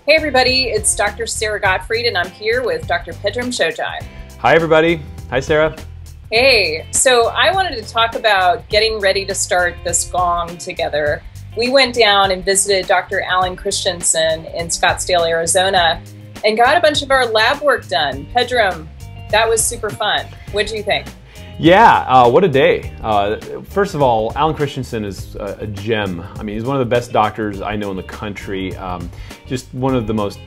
Hey everybody, it's Dr. Sara Gottfried and I'm here with Dr. Pedram Shojai. Hi everybody. Hi Sarah. Hey, so I wanted to talk about getting ready to start this Gong together. We went down and visited Dr. Alan Christensen in Scottsdale, Arizona, and got a bunch of our lab work done. Pedram, that was super fun. What do you think? Yeah, what a day. First of all, Alan Christensen is a gem. I mean, he's one of the best doctors I know in the country. Just one of the most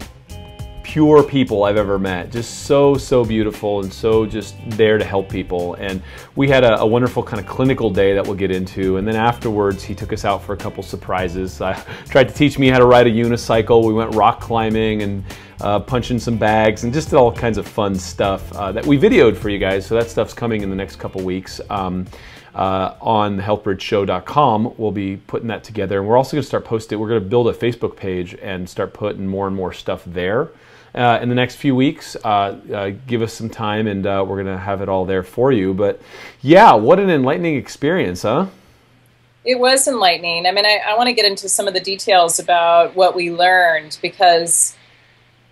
pure people I've ever met. Just so beautiful and so just there to help people. And we had a wonderful kind of clinical day that we'll get into. And then afterwards, he took us out for a couple surprises. Tried to teach me how to ride a unicycle. We went rock climbing and punching some bags and just all kinds of fun stuff that we videoed for you guys. So that stuff's coming in the next couple weeks. On healthbridgeshow.com, we'll be putting that together. And we're also going to start posting, we're going to build a Facebook page and start putting more and more stuff there. In the next few weeks, give us some time and we're going to have it all there for you. But yeah, what an enlightening experience, huh? It was enlightening. I mean, I want to get into some of the details about what we learned because,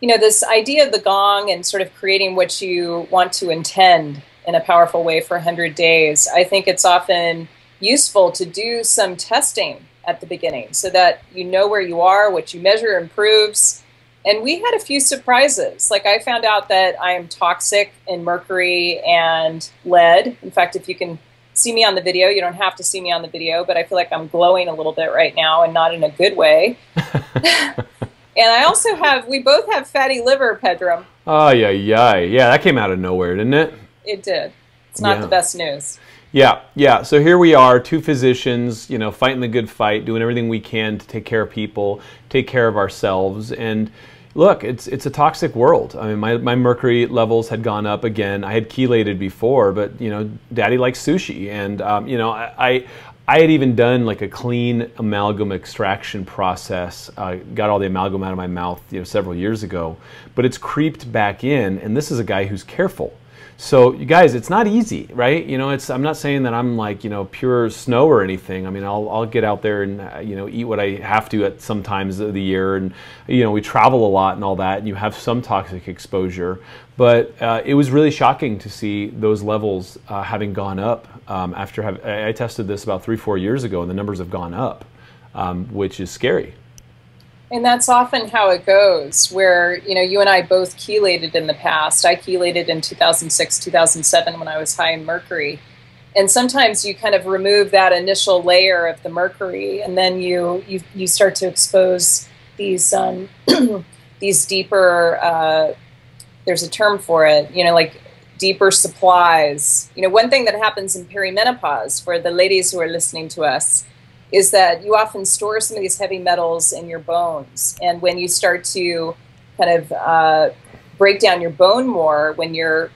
you know, this idea of the Gong and sort of creating what you want to intend in a powerful way for 100 days, I think it's often useful to do some testing at the beginning so that you know where you are, what you measure improves. And we had a few surprises. Like I found out that I am toxic in mercury and lead. In fact, if you can see me on the video, you don't have to see me on the video, but I feel like I'm glowing a little bit right now and not in a good way. And I also we both have fatty liver, Pedram. Oh, yeah. That came out of nowhere, didn't it? It did. It's not the best news. Yeah. So here we are, two physicians, you know, fighting the good fight, doing everything we can to take care of people, take care of ourselves. And look, it's a toxic world. I mean, my mercury levels had gone up again. I had chelated before, but, you know, Daddy likes sushi. And, you know, I had even done like a clean amalgam extraction process, got all the amalgam out of my mouth, you know, several years ago, but it's creeped back in. And this is a guy who's careful. So you guys, it's not easy, right? You know, I'm not saying that I'm like, you know, pure snow or anything. I mean, I'll get out there and, you know, eat what I have to at some times of the year. And, you know, we travel a lot and all that, and you have some toxic exposure. But it was really shocking to see those levels having gone up after I tested this about 3-4 years ago, and the numbers have gone up, which is scary. And that's often how it goes, where, you know, you and I both chelated in the past. I chelated in 2006, 2007 when I was high in mercury. And sometimes you kind of remove that initial layer of the mercury, and then you start to expose these these deeper, there's a term for it, you know, like deeper supplies. You know, one thing that happens in perimenopause for the ladies who are listening to us is that you often store some of these heavy metals in your bones. And when you start to kind of break down your bone more when you're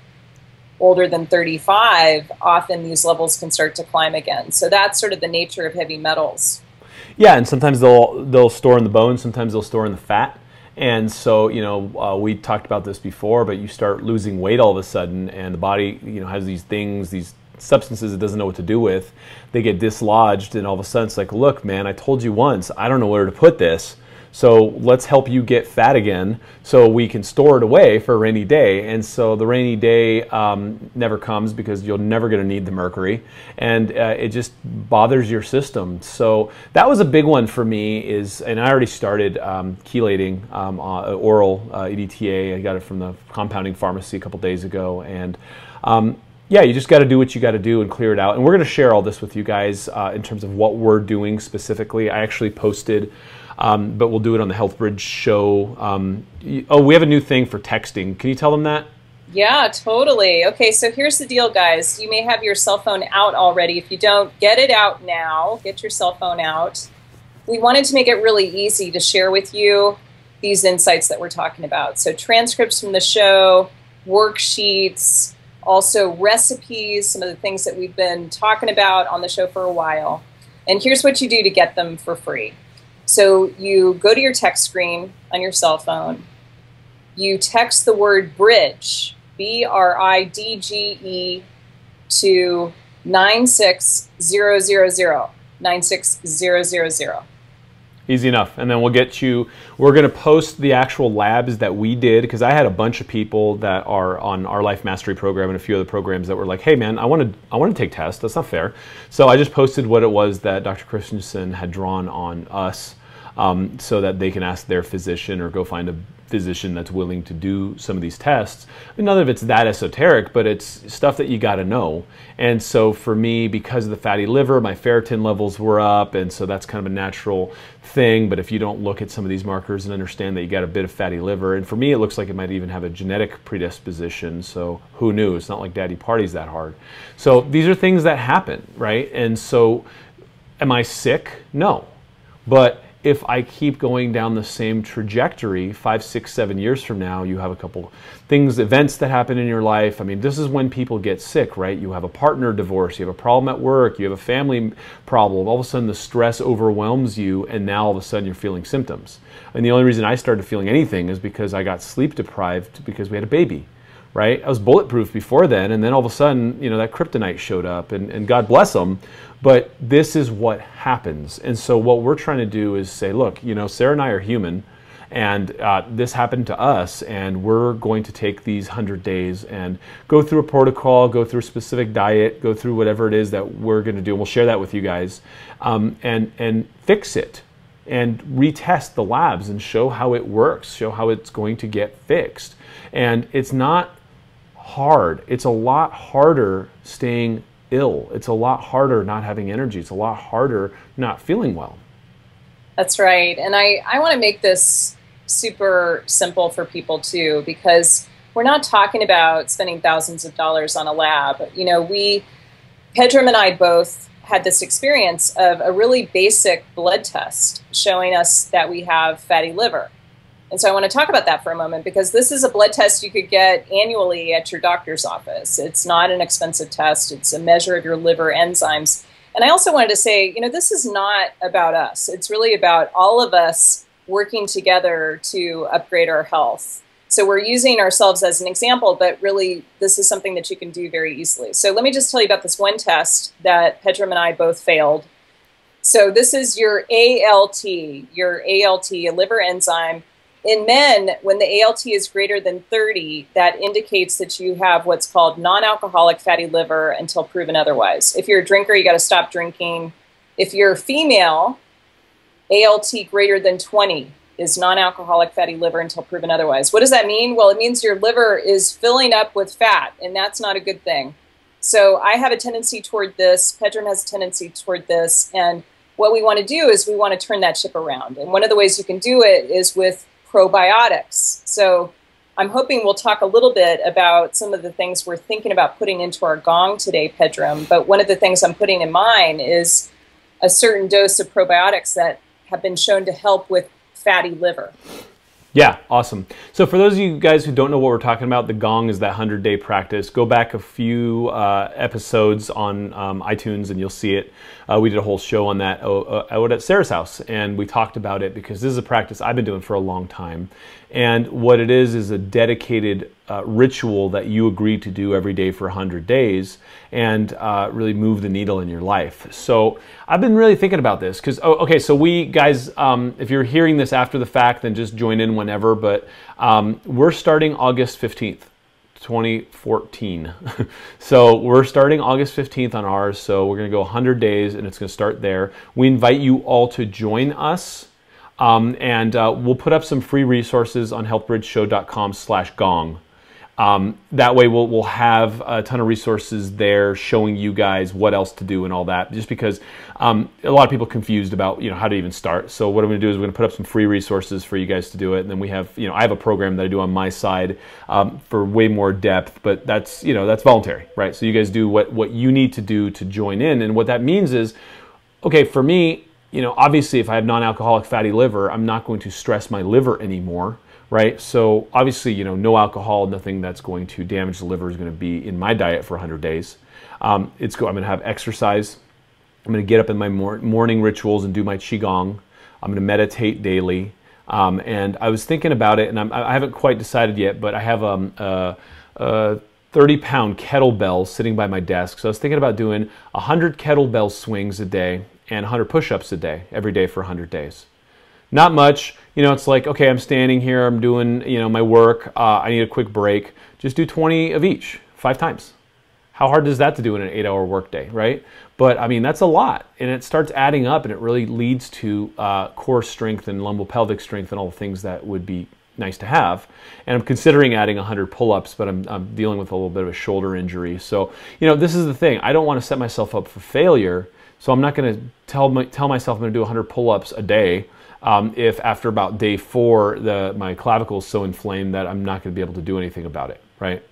older than 35, often these levels can start to climb again. So that's sort of the nature of heavy metals. Yeah, and sometimes they'll store in the bone, sometimes they'll store in the fat. And so, you know, we talked about this before, but you start losing weight all of a sudden, and the body, you know, has these things, these substances it doesn't know what to do with. They get dislodged, and all of a sudden it's like, look, man, I told you once, I don't know where to put this. So let's help you get fat again so we can store it away for a rainy day. And so the rainy day never comes because you're never going to need the mercury, and it just bothers your system. So that was a big one for me, and I already started chelating oral EDTA. I got it from the compounding pharmacy a couple days ago. And yeah, you just got to do what you got to do and clear it out. And we're going to share all this with you guys in terms of what we're doing specifically. I actually posted, but we'll do it on the HealthBridge show. Oh, we have a new thing for texting. Can you tell them that? Yeah, totally. Okay, so here's the deal, guys. You may have your cell phone out already. If you don't, get it out now. Get your cell phone out. We wanted to make it really easy to share with you these insights that we're talking about. So transcripts from the show, worksheets, also recipes, some of the things that we've been talking about on the show for a while. And here's what you do to get them for free. So you go to your text screen on your cell phone. You text the word bridge, BRIDGE, to 96000, 96000. Easy enough. And then we'll get you, we're going to post the actual labs that we did, because I had a bunch of people that are on our Life Mastery program and a few other programs that were like, hey man, I want to take tests. That's not fair. So I just posted what it was that Dr. Christensen had drawn on us, so that they can ask their physician or go find a physician that's willing to do some of these tests. None of it's that esoteric, but it's stuff that you got to know. And so for me, because of the fatty liver, my ferritin levels were up, and so that's kind of a natural thing. But if you don't look at some of these markers and understand that you got a bit of fatty liver, and for me it looks like it might even have a genetic predisposition, so who knew? It's not like daddy parties that hard. So these are things that happen, right? And so am I sick? No. But if I keep going down the same trajectory, 5, 6, 7 years from now, you have a couple things, events that happen in your life. I mean, this is when people get sick, right? You have a partner divorce, you have a problem at work, you have a family problem. All of a sudden the stress overwhelms you, and now all of a sudden you're feeling symptoms. And the only reason I started feeling anything is because I got sleep deprived because we had a baby. Right? I was bulletproof before then, and then all of a sudden, you know, that kryptonite showed up, and God bless them, but this is what happens. And so what we're trying to do is say, look, you know, Sarah and I are human, and this happened to us, and we're going to take these 100 days and go through a protocol, go through a specific diet, go through whatever it is that we're going to do, and we'll share that with you guys, and fix it, and retest the labs and show how it works, show how it's going to get fixed. And it's not hard. It's a lot harder staying ill. It's a lot harder not having energy. It's a lot harder not feeling well. That's right. And I want to make this super simple for people too, because we're not talking about spending thousands of dollars on a lab. You know, Pedram and I both had this experience of a really basic blood test showing us that we have fatty liver. And so I want to talk about that for a moment, because this is a blood test you could get annually at your doctor's office. It's not an expensive test. It's a measure of your liver enzymes. And I also wanted to say, you know, this is not about us. It's really about all of us working together to upgrade our health. So we're using ourselves as an example, but really this is something that you can do very easily. So let me just tell you about this one test that Pedram and I both failed. So this is your ALT, a liver enzyme. In men, when the ALT is greater than 30, that indicates that you have what's called non-alcoholic fatty liver until proven otherwise. If you're a drinker, you got to stop drinking. If you're female, ALT greater than 20 is non-alcoholic fatty liver until proven otherwise. What does that mean? Well, it means your liver is filling up with fat, and that's not a good thing. So I have a tendency toward this. Pedram has a tendency toward this. And what we want to do is we want to turn that ship around. And one of the ways you can do it is with probiotics. So I'm hoping we'll talk a little bit about some of the things we're thinking about putting into our Gong today, Pedram. But one of the things I'm putting in mine is a certain dose of probiotics that have been shown to help with fatty liver. Yeah, awesome. So for those of you guys who don't know what we're talking about, the Gong is that 100-day practice. Go back a few episodes on iTunes and you'll see it. We did a whole show on that out at Sarah's house, and we talked about it because this is a practice I've been doing for a long time. And what it is a dedicated ritual that you agree to do every day for 100 days and really move the needle in your life. So I've been really thinking about this because, okay, so we guys, if you're hearing this after the fact, then just join in whenever, but we're starting August 15th. 2014. So we're starting August 15th on ours. So we're going to go 100 days and it's going to start there. We invite you all to join us. And we'll put up some free resources on healthbridgeshow.com/gong. That way we'll have a ton of resources there showing you guys what else to do and all that, just because a lot of people are confused about, how to even start. So what I'm going to do is we're going to put up some free resources for you guys to do it. And then we have, I have a program that I do on my side for way more depth, but that's, that's voluntary, right? So you guys do what you need to do to join in. And what that means is, okay, for me, obviously if I have non-alcoholic fatty liver, I'm not going to stress my liver anymore, right? So obviously, no alcohol, nothing that's going to damage the liver is going to be in my diet for 100 days. I'm going to have exercise. I'm going to get up in my morning rituals and do my Qigong. I'm going to meditate daily. And I was thinking about it, and I haven't quite decided yet, but I have a 30-pound kettlebell sitting by my desk. So I was thinking about doing 100 kettlebell swings a day and 100 push-ups a day, every day for 100 days. Not much. You know, it's like, okay, I'm standing here, I'm doing, you know, my work, I need a quick break. Just do 20 of each, 5 times. How hard is that to do in an 8-hour workday, right? But I mean, that's a lot, and it starts adding up, and it really leads to core strength and lumbopelvic strength and all the things that would be nice to have. And I'm considering adding 100 pull-ups, but I'm dealing with a little bit of a shoulder injury. So, you know, this is the thing. I don't want to set myself up for failure, so I'm not going to tell myself I'm going to do 100 pull-ups a day if after about day 4 my clavicle is so inflamed that I'm not going to be able to do anything about it, right?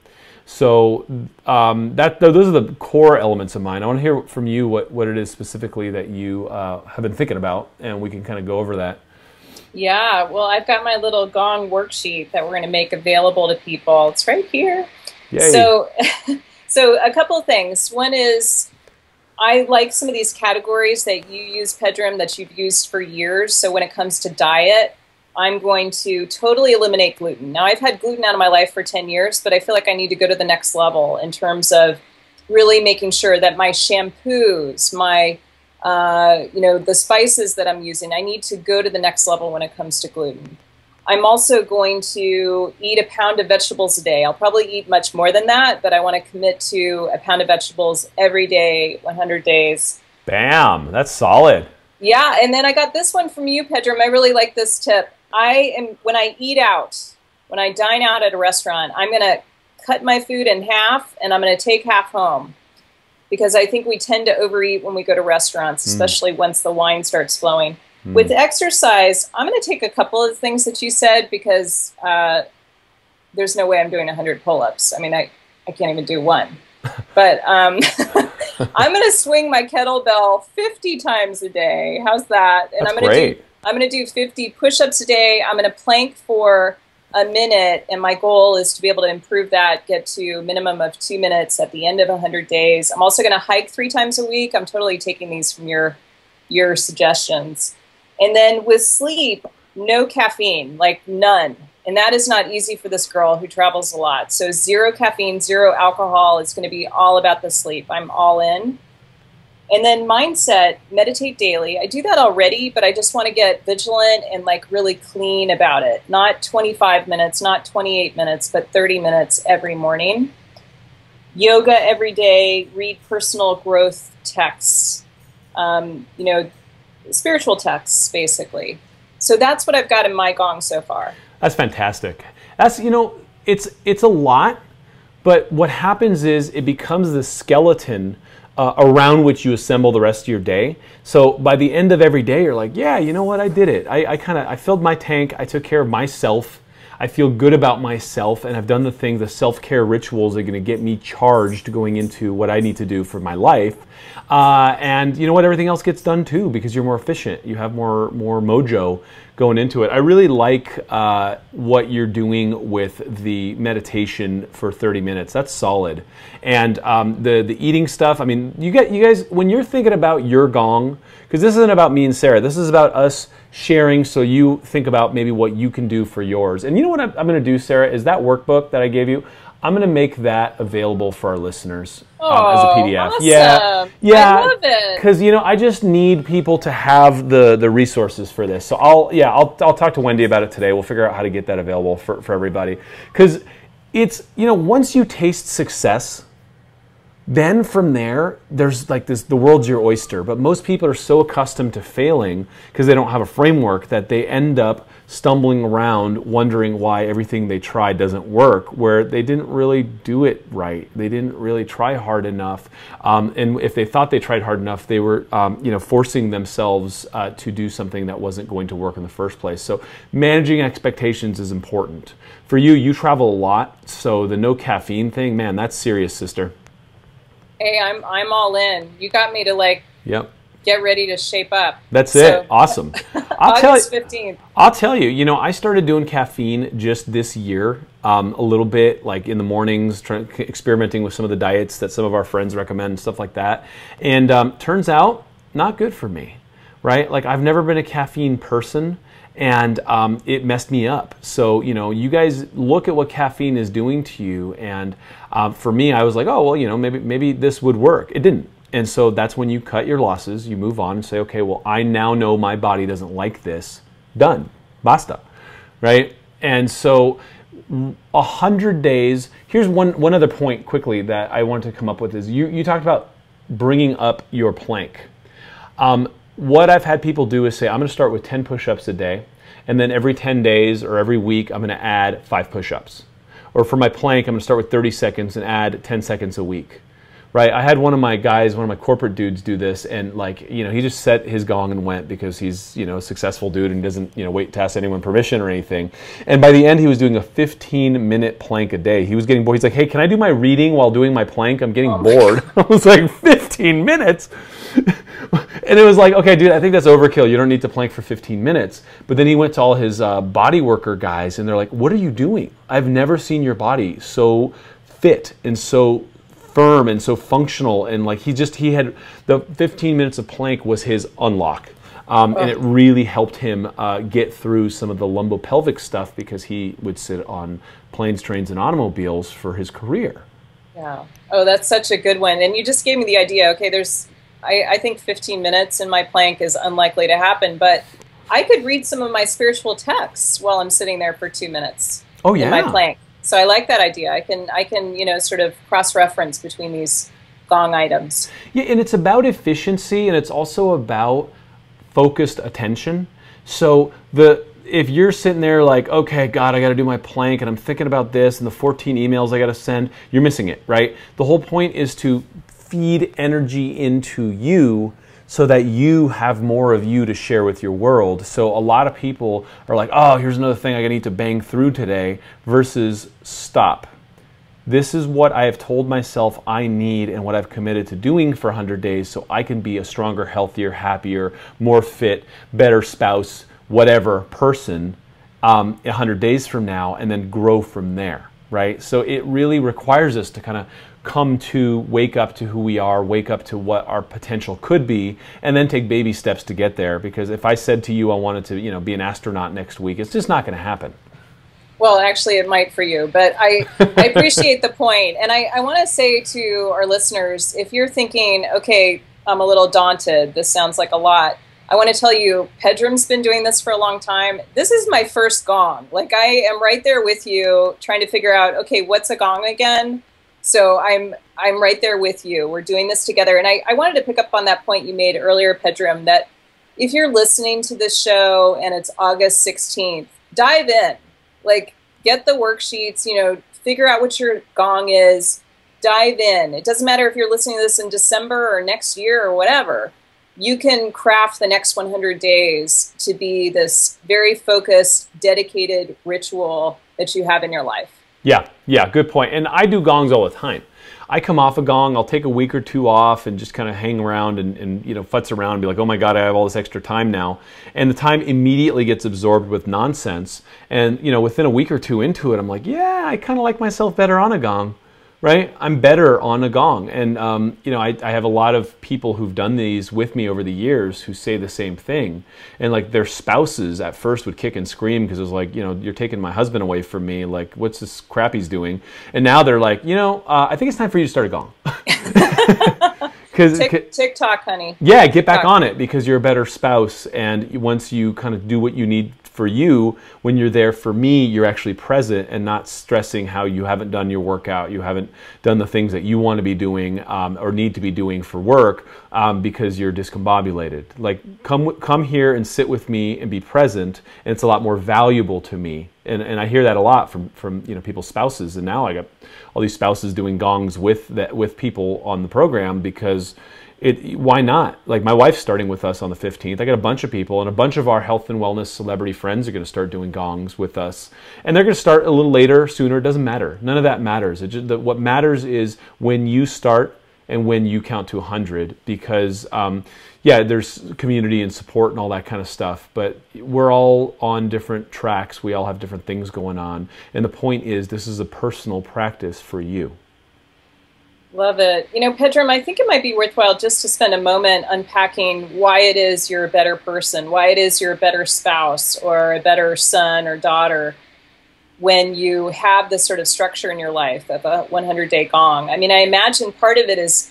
So those are the core elements of mine. I want to hear from you what it is specifically that you have been thinking about, and we can kind of go over that. Yeah, well, I've got my little Gong worksheet that we're going to make available to people. It's right here. Yay. So a couple of things. One is I like some of these categories that you use, Pedram, that you've used for years. So when it comes to diet, I'm going to totally eliminate gluten. Now, I've had gluten out of my life for 10 years, but I feel like I need to go to the next level in terms of really making sure that my shampoos, my, you know, the spices that I'm using, I need to go to the next level when it comes to gluten. I'm also going to eat a pound of vegetables a day. I'll probably eat much more than that, but I want to commit to a pound of vegetables every day, 100 days. Bam, that's solid. Yeah, and then I got this one from you, Pedram. I really like this tip. When I eat out, when I dine out at a restaurant, I'm going to cut my food in half, and I'm going to take half home. Because I think we tend to overeat when we go to restaurants, especially once the wine starts flowing. With exercise, I'm going to take a couple of things that you said, because there's no way I'm doing 100 pull-ups. I mean, I can't even do one. But I'm going to swing my kettlebell 50 times a day. How's that? And I'm going to do 50 push-ups a day. I'm going to plank for a minute, and my goal is to be able to improve that, get to a minimum of 2 minutes at the end of 100 days. I'm also going to hike 3 times a week. I'm totally taking these from your suggestions. And then with sleep, no caffeine, like none. And that is not easy for this girl who travels a lot. So 0 caffeine, 0 alcohol is going to be all about the sleep. I'm all in. And then mindset, meditate daily. I do that already, but I just want to get vigilant and like really clean about it. Not 25 minutes, not 28 minutes, but 30 minutes every morning. Yoga every day, read personal growth texts, you know, spiritual texts, basically. So that's what I've got in my Gong so far. That's fantastic. That's, you know, it's a lot, but what happens is it becomes the skeleton around which you assemble the rest of your day. So by the end of every day, you're like, yeah, you know what, I did it. I filled my tank, I took care of myself, I feel good about myself, and I've done the self-care rituals that are going to get me charged going into what I need to do for my life. And you know what, everything else gets done too, because you're more efficient. You have more mojo going into it. I really like what you're doing with the meditation for 30 minutes. That's solid. And the eating stuff, I mean, you guys, when you're thinking about your Gong, because this isn't about me and Sarah, this is about us sharing, so you think about maybe what you can do for yours. And you know what I'm going to do, Sarah, is that workbook that I gave you, I'm going to make that available for our listeners as a PDF. Awesome. Yeah, I love it. Because you know, I just need people to have the resources for this. So I'll talk to Wendy about it today. We'll figure out how to get that available for everybody. Because it's, you know, once you taste success, then from there, there's like this, the world's your oyster. But most people are so accustomed to failing because they don't have a framework that they end up stumbling around wondering why everything they tried doesn't work, where they didn't really do it right. They didn't really try hard enough. And if they thought they tried hard enough, they were you know, forcing themselves to do something that wasn't going to work in the first place. So managing expectations is important. For you, you travel a lot, so the no caffeine thing, man, that's serious, sister. Hey, I'm all in. You got me to like get ready to shape up. That's it. Awesome. August 15th. I'll tell you, you know, I started doing caffeine just this year, a little bit, like in the mornings, experimenting with some of the diets that some of our friends recommend and stuff like that. And turns out, not good for me, right? Like, I've never been a caffeine person, and it messed me up. So, you know, you guys look at what caffeine is doing to you, and for me, I was like, oh, well, you know, maybe this would work. It didn't. And so that's when you cut your losses, you move on and say, okay, well, I now know my body doesn't like this. Done. Basta. Right? And so 100 days, here's one other point quickly that I wanted to come up with is you talked about bringing up your plank. What I've had people do is say, I'm going to start with 10 push-ups a day, and then every 10 days or every week, I'm going to add 5 push-ups. Or for my plank, I'm going to start with 30 seconds and add 10 seconds a week. Right? I had one of my guys, one of my corporate dudes do this, and like, you know, he just set his gong and went because he's, you know, a successful dude and doesn't, you know, wait to ask anyone permission or anything. And by the end, he was doing a 15-minute plank a day. He was getting bored. He's like, hey, can I do my reading while doing my plank? I'm getting bored. I was like, 15 minutes? And it was like, okay, dude, I think that's overkill. You don't need to plank for 15 minutes. But then he went to all his body worker guys, and they're like, what are you doing? I've never seen your body so fit and so firm and so functional, and like he had the 15 minutes of plank was his unlock, and it really helped him get through some of the lumbopelvic stuff because he would sit on planes, trains, and automobiles for his career. Yeah. Oh, that's such a good one. And you just gave me the idea. Okay, I think 15 minutes in my plank is unlikely to happen, but I could read some of my spiritual texts while I'm sitting there for 2 minutes. Oh yeah. In my plank. So I like that idea. I can, you know, sort of cross-reference between these Gong items. Yeah, and it's about efficiency, and it's also about focused attention. So if you're sitting there like, okay, God, I got to do my plank, and I'm thinking about this, and the 14 emails I got to send, you're missing it, right? The whole point is to feed energy into you so that you have more of you to share with your world. So a lot of people are like, oh, here's another thing I need to bang through today, versus stop. This is what I have told myself I need and what I've committed to doing for 100 days so I can be a stronger, healthier, happier, more fit, better spouse, whatever person 100 days from now, and then grow from there, right? So it really requires us to kind of wake up to who we are, wake up to what our potential could be, and then take baby steps to get there. Because if I said to you I wanted to, you know, be an astronaut next week, it's just not going to happen. Well, actually, it might for you, but I appreciate the point. And I want to say to our listeners, if you're thinking, okay, I'm a little daunted, this sounds like a lot, I want to tell you, Pedram's been doing this for a long time. This is my first gong. Like, I am right there with you trying to figure out, okay, what's a gong again? So I'm right there with you. We're doing this together. And I wanted to pick up on that point you made earlier, Pedram, that if you're listening to this show and it's August 16th, dive in. Like, get the worksheets, you know, figure out what your gong is, dive in. It doesn't matter if you're listening to this in December or next year or whatever. You can craft the next 100 days to be this very focused, dedicated ritual that you have in your life. Yeah, good point. And I do gongs all the time. I come off a gong, I'll take a week or two off and just kind of hang around and you know, futz around and be like, oh my God, I have all this extra time now. And the time immediately gets absorbed with nonsense. And you know, within a week or two into it, I'm like, yeah, I kind of like myself better on a gong, right? I'm better on a gong. And you know, I have a lot of people who've done these with me over the years who say the same thing. And like their spouses at first would kick and scream because it was like, you know, you're taking my husband away from me. Like, what's this crap he's doing? And now they're like, you know, I think it's time for you to start a gong. TikTok, honey. Yeah, get back on it because you're a better spouse. And once you kind of do what you need for you, when you're there for me, you're actually present and not stressing how you haven't done your workout, you haven't done the things that you want to be doing or need to be doing for work because you're discombobulated. Like, come here and sit with me and be present, and it's a lot more valuable to me. And I hear that a lot from you know, people's spouses, and now I got all these spouses doing gongs with people on the program because why not? Like, my wife's starting with us on the 15th. I got a bunch of people, and a bunch of our health and wellness celebrity friends are going to start doing gongs with us. And they're going to start a little later, sooner. It doesn't matter. None of that matters. What matters is when you start and when you count to 100, because yeah, there's community and support and all that kind of stuff, but we're all on different tracks. We all have different things going on. And the point is, this is a personal practice for you. Love it. You know, Pedram, I think it might be worthwhile just to spend a moment unpacking why it is you're a better person, why it is you're a better spouse or a better son or daughter when you have this sort of structure in your life of a 100-day gong. I mean, I imagine part of it is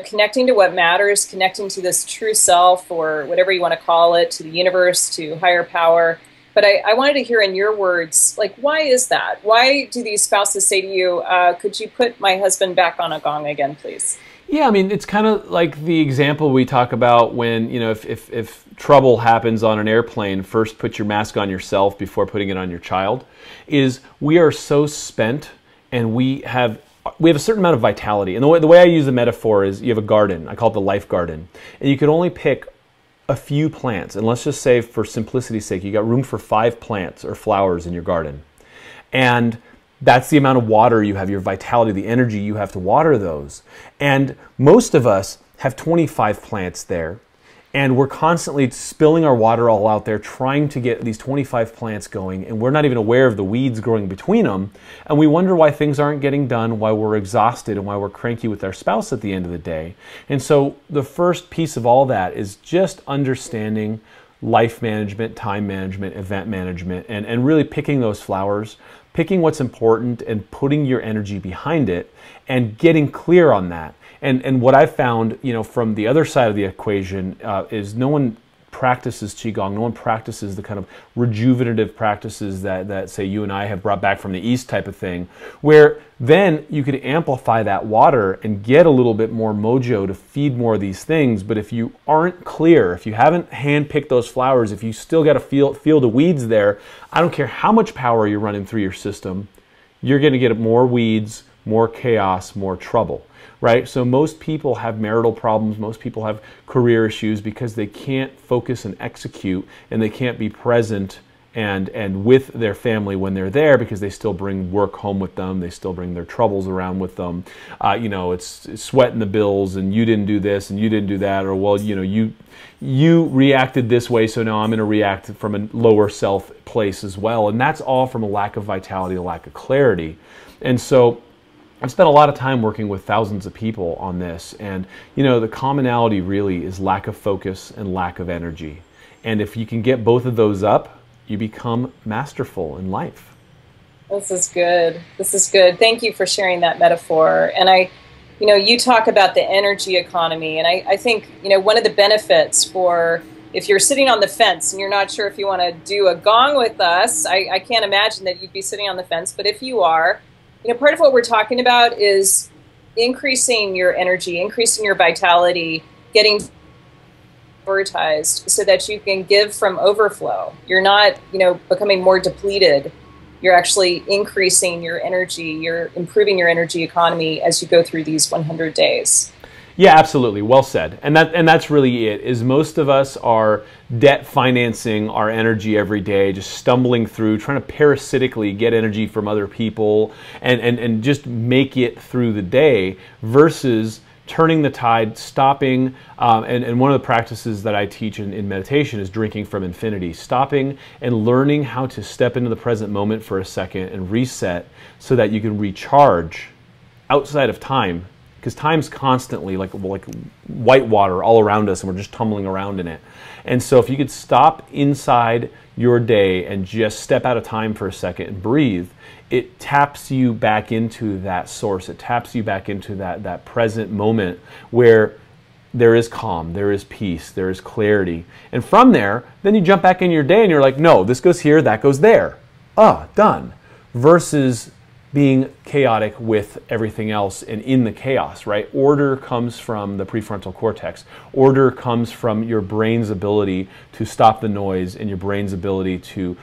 connecting to what matters, connecting to this true self, or whatever you want to call it, to the universe, to higher power. But I wanted to hear in your words, like, why is that? Why do these spouses say to you, could you put my husband back on a gong again, please? Yeah, I mean, it's kind of like the example we talk about when, if trouble happens on an airplane, first put your mask on yourself before putting it on your child, is we are so spent, and we have a certain amount of vitality. And the way I use the metaphor is you have a garden. I call it the life garden. And you can only pick a few plants. And let's just say, for simplicity's sake, you got room for 5 plants or flowers in your garden. And that's the amount of water you have, your vitality, the energy you have to water those. And most of us have 25 plants there. And we're constantly spilling our water all out there, trying to get these 25 plants going, and we're not even aware of the weeds growing between them. And we wonder why things aren't getting done, why we're exhausted, and why we're cranky with our spouse at the end of the day. And so the first piece of all that is just understanding life management, time management, event management, and really picking those flowers, picking what's important and putting your energy behind it, and getting clear on that. And what I've found, from the other side of the equation, is no one practices Qigong, no one practices the kind of rejuvenative practices that say you and I have brought back from the East type of thing, where then you could amplify that water and get a little bit more mojo to feed more of these things. But if you aren't clear, if you haven't handpicked those flowers, if you still got to feel the weeds there, I don't care how much power you're running through your system, you're going to get more weeds, more chaos, more trouble. Right? So most people have marital problems, most people have career issues because they can't focus and execute, and they can't be present and with their family when they're there, because they still bring work home with them, they still bring their troubles around with them. It's sweating the bills, and you didn't do this and you didn't do that, or well, you reacted this way, so now I'm going to react from a lower self place as well. And that's all from a lack of vitality, a lack of clarity. And so I've spent a lot of time working with thousands of people on this, and the commonality really is lack of focus and lack of energy. And if you can get both of those up, you become masterful in life. This is good. This is good. Thank you for sharing that metaphor. And you talk about the energy economy, and I think, one of the benefits for, if you're sitting on the fence and you're not sure if you want to do a gong with us, I can't imagine that you'd be sitting on the fence, but if you are, part of what we're talking about is increasing your energy, increasing your vitality, getting prioritized so that you can give from overflow. You're not, becoming more depleted. You're actually increasing your energy. You're improving your energy economy as you go through these 100 days. Yeah, absolutely. Well said. And that's really it, is most of us are debt financing our energy every day, just stumbling through, trying to parasitically get energy from other people and just make it through the day, versus turning the tide, stopping. And one of the practices that I teach in meditation is drinking from infinity, stopping and learning how to step into the present moment for a second and reset so that you can recharge outside of time. Because time's constantly like white water all around us, and we're just tumbling around in it. And so if you could stop inside your day and just step out of time for a second and breathe, it taps you back into that source. It taps you back into that present moment where there is calm, there is peace, there is clarity. And from there, then you jump back in your day and you're like, no, this goes here, that goes there. Done. Versus being chaotic with everything else and in the chaos, right? Order comes from the prefrontal cortex. Order comes from your brain's ability to stop the noise and your brain's ability to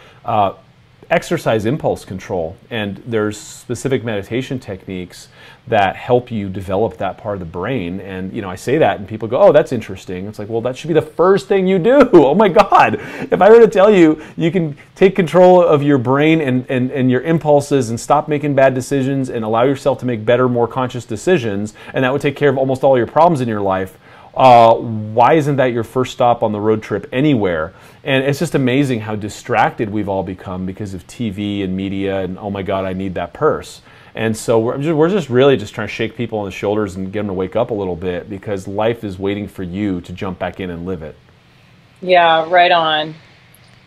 exercise impulse control. And there's specific meditation techniques that help you develop that part of the brain. And I say that and people go, oh, that's interesting. It's like, well, that should be the first thing you do. Oh my God. If I were to tell you, you can take control of your brain and your impulses and stop making bad decisions and allow yourself to make better, more conscious decisions, and that would take care of almost all your problems in your life, why isn't that your first stop on the road trip anywhere? And it's just amazing how distracted we've all become because of TV and media and, oh my God, I need that purse. And so we're just really just trying to shake people on the shoulders and get them to wake up a little bit, because life is waiting for you to jump back in and live it. Yeah, right on.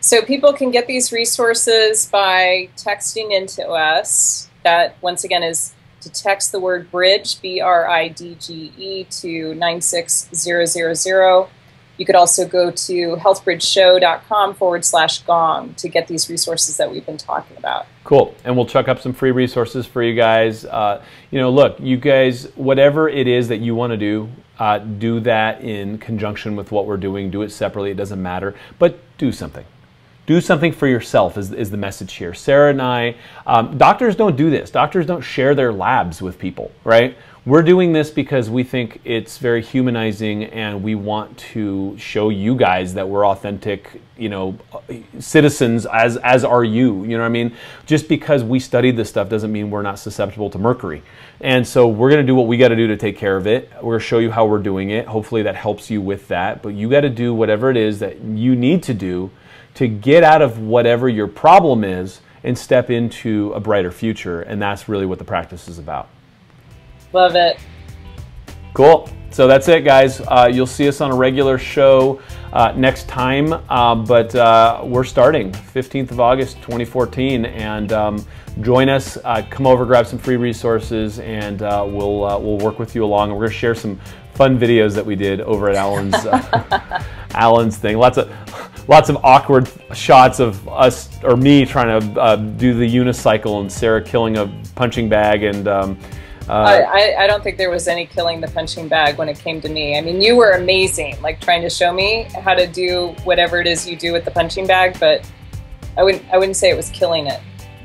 So people can get these resources by texting into us. That, once again, is to text the word BRIDGE, BRIDGE, to 96000. You could also go to healthbridgeshow.com/Gong to get these resources that we've been talking about. Cool. And we'll chuck up some free resources for you guys. Look, you guys, whatever it is that you want to do that in conjunction with what we're doing. Do it separately. It doesn't matter. But do something. Do something for yourself is the message here. Sara and I, doctors don't do this. Doctors don't share their labs with people, right? We're doing this because we think it's very humanizing, and we want to show you guys that we're authentic, citizens, as are you. You know what I mean? Just because we studied this stuff doesn't mean we're not susceptible to mercury. And so we're going to do what we got to do to take care of it. We're going to show you how we're doing it. Hopefully that helps you with that. But you got to do whatever it is that you need to do to get out of whatever your problem is and step into a brighter future. And that's really what the practice is about. Love it. Cool. So that's it, guys. You'll see us on a regular show next time, but we're starting 15th of August, 2014, and join us. Come over, grab some free resources, and we'll work with you along. And we're going to share some fun videos that we did over at Alan's Alan's thing. Lots of awkward shots of us or me trying to do the unicycle, and Sara killing a punching bag, and I don't think there was any killing the punching bag when it came to me. I mean, you were amazing, like trying to show me how to do whatever it is you do with the punching bag, but I wouldn't say it was killing it.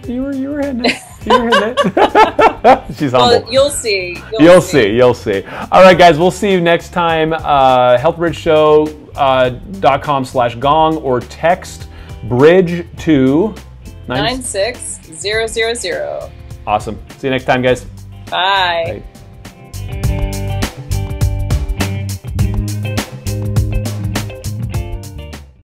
You were hitting it. You were hitting it. She's humble. Well, you'll see. You'll see. All right, guys, we'll see you next time. healthbridgeshow.com/Gong, or text BRIDGE to 96000. Awesome. See you next time, guys. Bye. Bye.